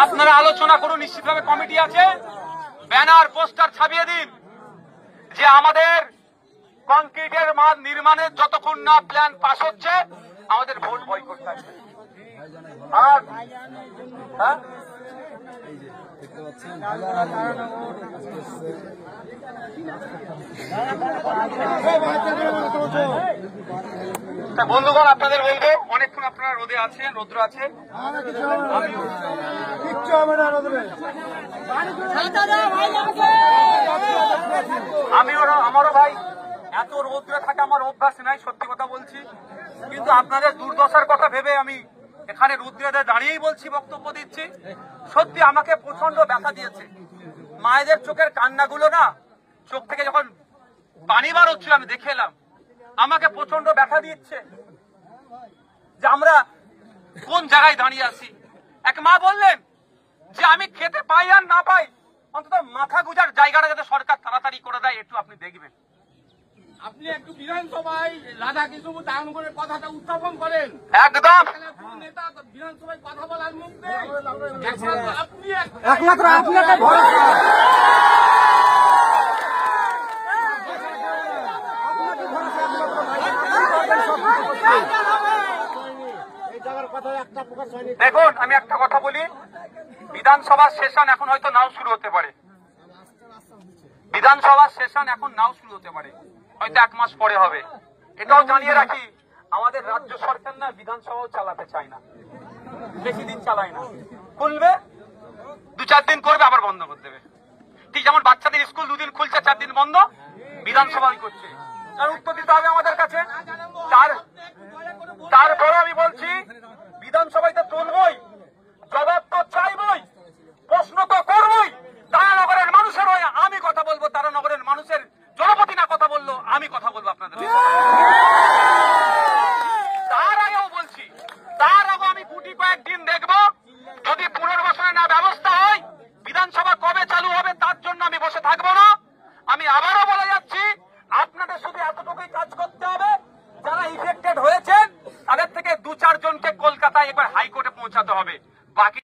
আপনারা আলোচনা করুন, নিশ্চিতভাবে কমিটি আছে, ব্যানার পোস্টার ছাপিয়ে দিন যে আমাদের কংক্রিটের মাঠ নির্মাণের যতক্ষণ না প্ল্যান পাস হচ্ছে আমাদের ভোট বয়কট থাকবে। আর বন্ধুগণ, আপনাদের বলবো অনেকক্ষণ আপনারা রোদে আছেন, রৌদ্র আছে, আমারও ভাই এত রৌদ্রে থাকে আমার অভ্যাস নাই, সত্যি কথা বলছি, কিন্তু আপনাদের দুর্দশার কথা ভেবে আমি এখানে রৌদ্রে দাঁড়িয়েই বলছি, বক্তব্য দিচ্ছি। সত্যি আমাকে প্রচন্ড ব্যথা দিয়েছে মায়েদের চোখের কান্নাগুলো, না চোখ থেকে যখন পানি বার হচ্ছিল আমি দেখে এলাম, আমাকে প্রচন্ড ব্যথা দিচ্ছে যে আমরা কোন জায়গায় দাঁড়িয়ে আছি। এক মা বললেন যে আমি খেতে পাই আর না পাই, অন্তত মাথা গুজার জায়গাটা যাতে সরকার তাড়াতাড়ি করে দেয়, একটু আপনি দেখবেন। আপনি একটু বিধানসভায় রাধা কৃষ্ণ দায়নগরের কথাটা উত্থাপন করেন। একদম নেতা বিধানসভায় কথা বলার মুখ নেই, আপনি একমাত্র আপনাকে ভরসা। দেখুন, আমি একটা কথা বলি, বিধানসভার সেশন এখন হয়তো নাও শুরু হতে পারে, বিধানসভার সেশন এখন নাও শুরু হতে পারে, হয়তো 1 মাস পরে হবে। এটাও জানিয়ে রাখি, আমাদের রাজ্য সরকার না বিধানসভাও চালাতে চায় না, বেশি দিন চালায় না, খুলবে 2-4 দিন করবে আবার বন্ধ করে দেবে। ঠিক যেমন বাচ্চাদের স্কুল 2 দিন খুলছে 4 দিন বন্ধ, বিধানসভা করছে, তার উত্তর দিতে হবে আমাদের কাছে। তারপরে আমি বলছি, বিধানসভায় তো চলবই, জবাব তো চাইবই, প্রশ্ন তো করবই। তারানগরের মানুষের হয়ে আমি কথা বলবো, তারানগরের মানুষের জনপতি না কথা বললো আমি কথা বলবো আপনাদের। তার আগেও বলছি, তার আগে আমি গুটি কয়েকদিন দেখবো, যদি পুনর্বাসনে না ব্যবস্থা হয়, বিধানসভা কবে চালু হবে তার জন্য আমি বসে থাকবো না। আমি আবারও বলে যাচ্ছি, আপনাদের শুধু এতটুকুই কাজ করতে হবে, যারা ইফেক্টেড হয়েছেন তাদের থেকে 2-4 জনকে কলকাতায় একবার হাইকোর্টে পৌঁছাতে হবে, বাকি